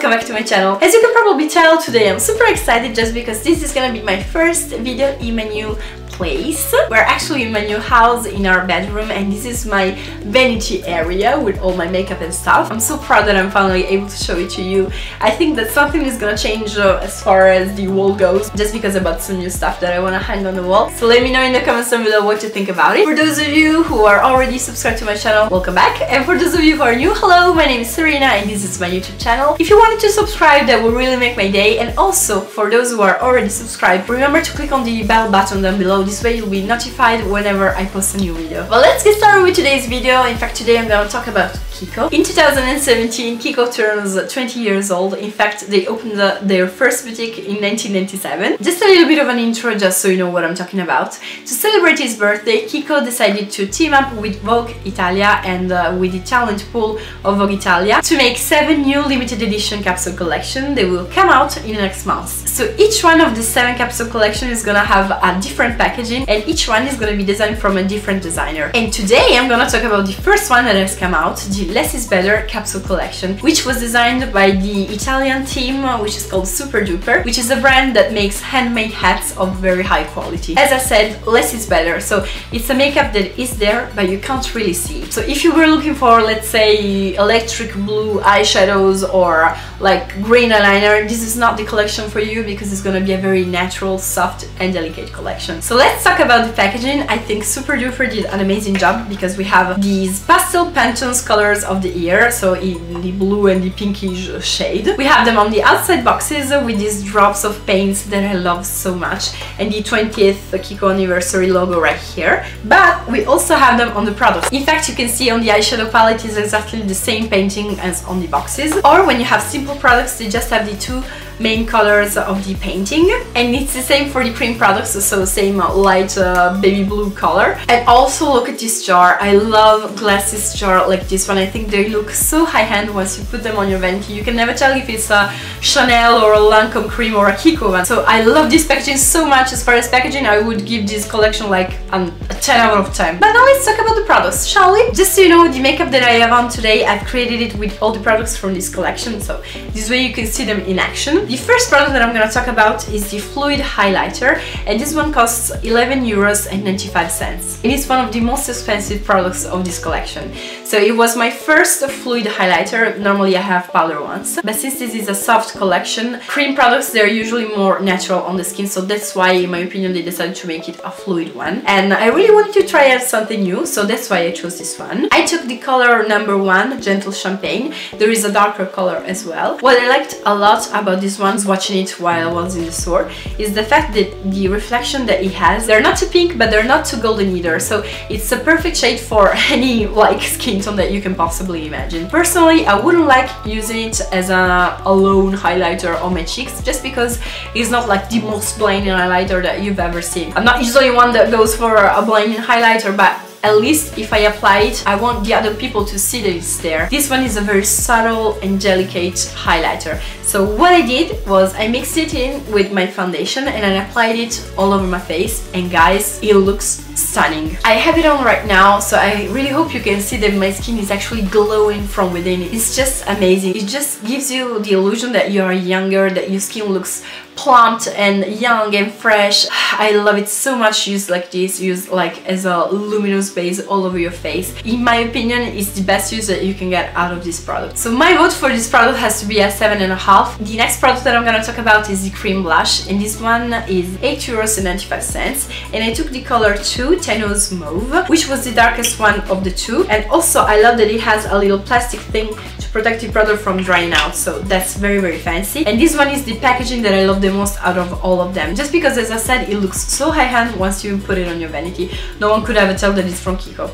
welcome back to my channel. As you can probably tell, today I'm super excited just because this is gonna be my first video in my new place. We're actually in my new house in our bedroom, and this is my vanity area with all my makeup and stuff. I'm so proud that I'm finally able to show it to you. I think that something is gonna change as far as the wall goes, just because I bought some new stuff that I want to hang on the wall. So let me know in the comments down below what you think about it. For those of you who are already subscribed to my channel, welcome back. And for those of you who are new, hello, my name is Serena and this is my YouTube channel. If you wanted to subscribe, that will really make my day. And also, for those who are already subscribed, remember to click on the bell button down below. This way you'll be notified whenever I post a new video. But let's get started with today's video. In fact, today I'm gonna talk about KIKO. In 2017, KIKO turns 20 years old. In fact, they opened their first boutique in 1997. Just a little bit of an intro, just so you know what I'm talking about. To celebrate his birthday, KIKO decided to team up with Vogue Italia and with the talent pool of Vogue Italia to make 7 new limited edition capsule collections. They will come out in the next month. So each one of the 7 capsule collections is gonna have a different packaging, and each one is gonna be designed from a different designer. And today I'm gonna talk about the first one that has come out, the Less is Better capsule collection, which was designed by the Italian team, which is called Super Duper, which is a brand that makes handmade hats of very high quality. As I said, less is better, so it's a makeup that is there but you can't really see. So if you were looking for, let's say, electric blue eyeshadows or like green eyeliner, this is not the collection for you, because it's gonna be a very natural, soft and delicate collection. So let's talk about the packaging. I think Super Duper did an amazing job, because we have these pastel Pantone's colors of the ear, so in the blue and the pinkish shade. We have them on the outside boxes with these drops of paints that I love so much, and the 20th KIKO anniversary logo right here. But we also have them on the products. In fact, you can see on the eyeshadow palette is exactly the same painting as on the boxes. Or when you have simple products, they just have the 2 main colors of the painting, and it's the same for the cream products, so same light baby blue color. And also look at this jar. I love glasses jar like this one. I think they look so high-end once you put them on your vanity. You can never tell if it's a Chanel or a Lancome cream or a KIKO one. So I love this packaging so much. As far as packaging, I would give this collection like a 10 out of 10. But now let's talk about the products, shall we? Just so you know, the makeup that I have on today, I've created it with all the products from this collection, so this way you can see them in action. The first product that I'm going to talk about is the Fluid Highlighter, and this one costs €11.95. It is one of the most expensive products of this collection. So it was my first fluid highlighter. Normally I have powder ones, but since this is a soft collection, cream products, they're usually more natural on the skin, so that's why, in my opinion, they decided to make it a fluid one. And I really wanted to try out something new, so that's why I chose this one. I took the color number 1, Gentle Champagne. There is a darker color as well. What I liked a lot about this one, watching it while I was in the store, is the fact that the reflection that it has, they're not too pink but they're not too golden either, so it's a perfect shade for any like skin tone that you can possibly imagine. Personally, I wouldn't like using it as a alone highlighter on my cheeks, just because it's not like the most blinding highlighter that you've ever seen. I'm not usually one that goes for a blinding highlighter, but at least if I apply it, I want the other people to see that it's there. This one is a very subtle and delicate highlighter. So what I did was I mixed it in with my foundation and I applied it all over my face, and guys, it looks stunning. I have it on right now, so I really hope you can see that my skin is actually glowing from within. It's just amazing. It just gives you the illusion that you are younger, that your skin looks plump and young and fresh. I love it so much. Used like this, used like as a luminous base all over your face. In my opinion, it's the best use that you can get out of this product. So my vote for this product has to be a 7.5. The next product that I'm gonna talk about is the cream blush, and this one is €8.95, and I took the color 2, Tenuous Mauve, which was the darkest one of the 2. And also I love that it has a little plastic thing to protect the product from drying out, so that's very, very fancy. And this one is the packaging that I love the most out of all of them, just because, as I said, it looks so high-end once you put it on your vanity. No one could ever tell that it's from KIKO.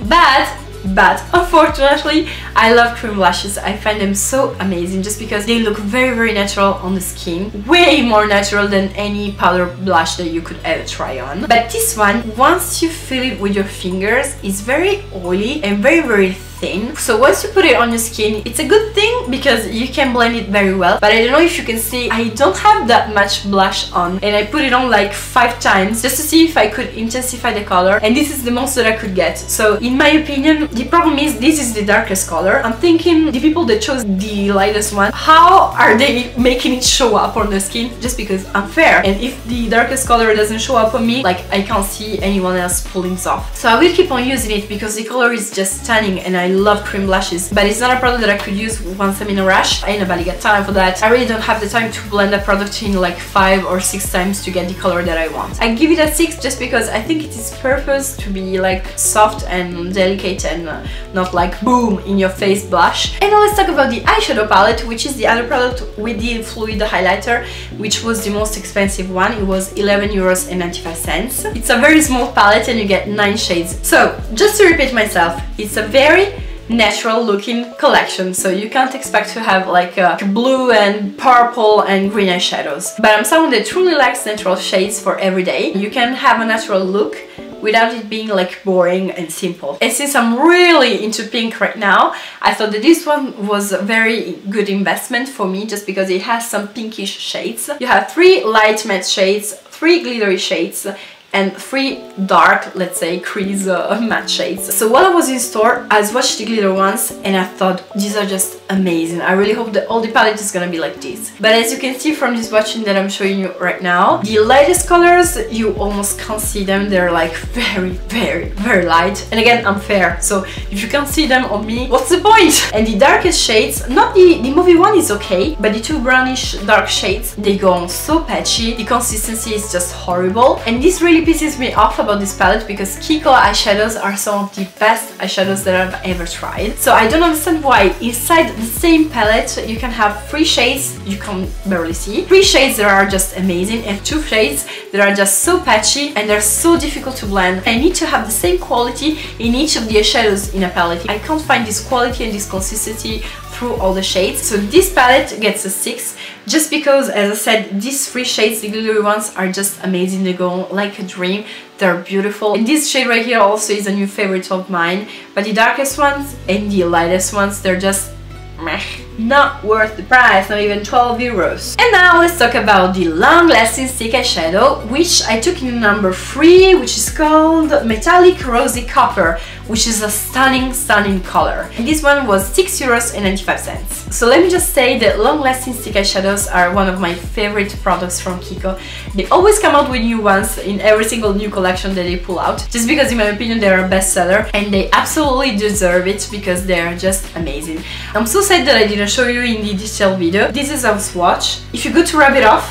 But unfortunately, I love cream blushes. I find them so amazing just because they look very, very natural on the skin. Way more natural than any powder blush that you could ever try on. But this one, once you feel it with your fingers, is very oily and very, very thin. thin. So once you put it on your skin, it's a good thing because you can blend it very well. But I don't know if you can see, I don't have that much blush on, and I put it on like 5 times just to see if I could intensify the color, and this is the most that I could get. So in my opinion, the problem is this is the darkest color. I'm thinking the people that chose the lightest one, how are they making it show up on the skin? Just because I'm fair, and if the darkest color doesn't show up on me, like I can't see anyone else pulling it off. So I will keep on using it because the color is just stunning and I love cream blushes, but it's not a product that I could use once I'm in a rush. Ain't nobody got time for that. I really don't have the time to blend a product in like 5 or 6 times to get the color that I want. I give it a 6 just because I think it is purpose to be like soft and delicate and not like boom in your face blush. And now let's talk about the eyeshadow palette, which is the other product with the fluid highlighter, which was the most expensive one. It was €11.95. It's a very small palette and you get 9 shades. So just to repeat myself, it's a very natural looking collection, so you can't expect to have like blue and purple and green eyeshadows. But I'm someone that truly likes natural shades for every day. You can have a natural look without it being like boring and simple. And since I'm really into pink right now, I thought that this one was a very good investment for me just because it has some pinkish shades. You have 3 light matte shades, 3 glittery shades, and 3 dark, let's say, crease matte shades. So while I was in store, I swatched the glitter ones and I thought these are just amazing. I really hope that all the palette is gonna be like this. But as you can see from this swatching that I'm showing you right now, the lightest colors, you almost can't see them. They're like very light. And again, I'm fair, so if you can't see them on me, what's the point? And the darkest shades, not the movie one is okay, but the 2 brownish dark shades, they go on so patchy. The consistency is just horrible. And this really pisses me off about this palette because KIKO eyeshadows are some of the best eyeshadows that I've ever tried. So I don't understand why inside the same palette you can have 3 shades you can barely see, 3 shades that are just amazing, and 2 shades that are just so patchy and they're so difficult to blend. I need to have the same quality in each of the eyeshadows in a palette. I can't find this quality and this consistency through all the shades. So this palette gets a 6 just because, as I said, these 3 shades, the glittery ones, are just amazing. They go on like a dream. They're beautiful. And this shade right here also is a new favorite of mine. But the darkest ones and the lightest ones, they're just meh. Not worth the price, not even 12 euros. And now let's talk about the long-lasting stick eyeshadow, which I took in number 3, which is called Metallic Rosy Copper, which is a stunning color. And this one was €6.95. So let me just say that long-lasting stick eyeshadows are one of my favorite products from KIKO. They always come out with new ones in every single new collection that they pull out, just because in my opinion they're a bestseller, and they absolutely deserve it because they're just amazing. I'm so sad that I didn't show you in the detailed video. This is a swatch. If you go to rub it off,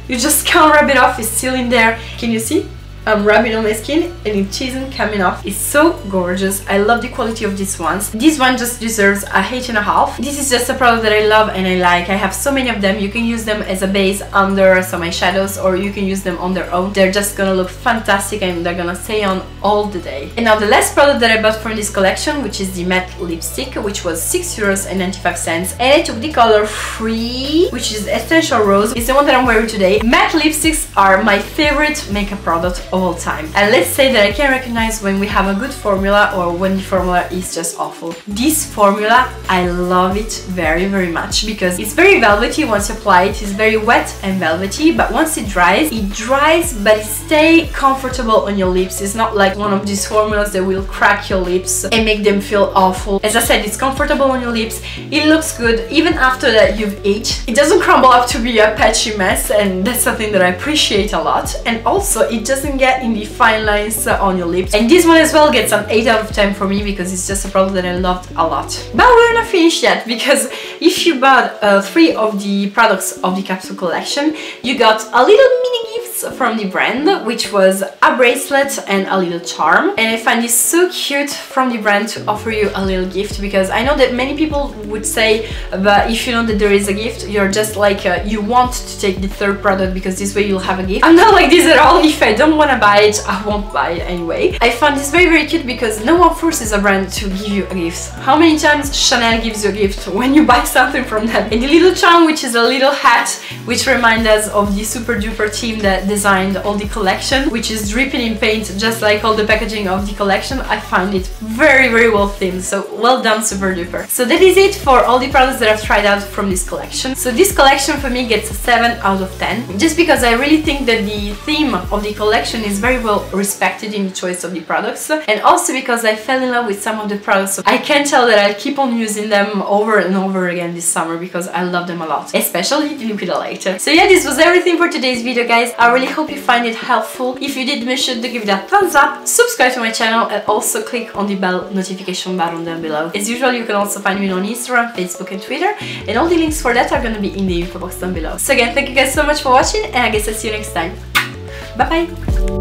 you just can't rub it off, it's still in there. Can you see? I'm rubbing on my skin and it isn't coming off. It's so gorgeous. I love the quality of these ones. This one just deserves a 8.5. This is just a product that I love and I like. I have so many of them. You can use them as a base under some eyeshadows, or you can use them on their own. They're just gonna look fantastic and they're gonna stay on all the day. And now the last product that I bought from this collection, which is the matte lipstick, which was €6.95, and I took the color Free, which is Essential Rose. It's the one that I'm wearing today. Matte lipsticks are my favorite makeup product of all time, and let's say that I can recognize when we have a good formula or when the formula is just awful. This formula, I love it very much because it's very velvety once you apply it. It's very wet and velvety, but once it dries but it stays comfortable on your lips. It's not like one of these formulas that will crack your lips and make them feel awful. As I said, it's comfortable on your lips, it looks good even after that you've aged. It doesn't crumble up to be a patchy mess, and that's something that I appreciate a lot. And also it doesn't get in the fine lines on your lips, and this one as well gets an 8 out of 10 for me because it's just a product that I loved a lot. But we're not finished yet, because if you bought 3 of the products of the capsule collection, you got a little mini gifts from the brand, which was a bracelet and a little charm. And I find this so cute from the brand to offer you a little gift, because I know that many people would say, but if you know that there is a gift, you're just like you want to take the 3rd product because this way you'll have a gift. I'm not like this at all. If I don't want to buy it, I won't buy it anyway. I found this very cute because no one forces a brand to give you a gift. How many times Chanel gives you a gift when you buy something from them? And the little charm, which is a little hat, which reminds us of the super duper team that designed all the collection, which is dripping in paint just like all the packaging of the collection. I find it very well themed, so well done, super duper. So that is it for all the products that I've tried out from this collection. So this collection for me gets a 7 out of 10, just because I really think that the theme of the collection is very well respected in the choice of the products, and also because I fell in love with some of the products, so I can tell that I'll keep on using them over and over again this summer because I love them a lot, especially the Liquidolite. So yeah, this was everything for today's video, guys. I really hope you find it helpful. If you did, make sure to give it a thumbs up, subscribe to my channel, and also click on the bell notification button down below. As usual, you can also find me on Instagram, Facebook and Twitter, and all the links for that are gonna be in the info box down below. So again, thank you guys so much for watching, and I guess I'll see you next time. Bye bye!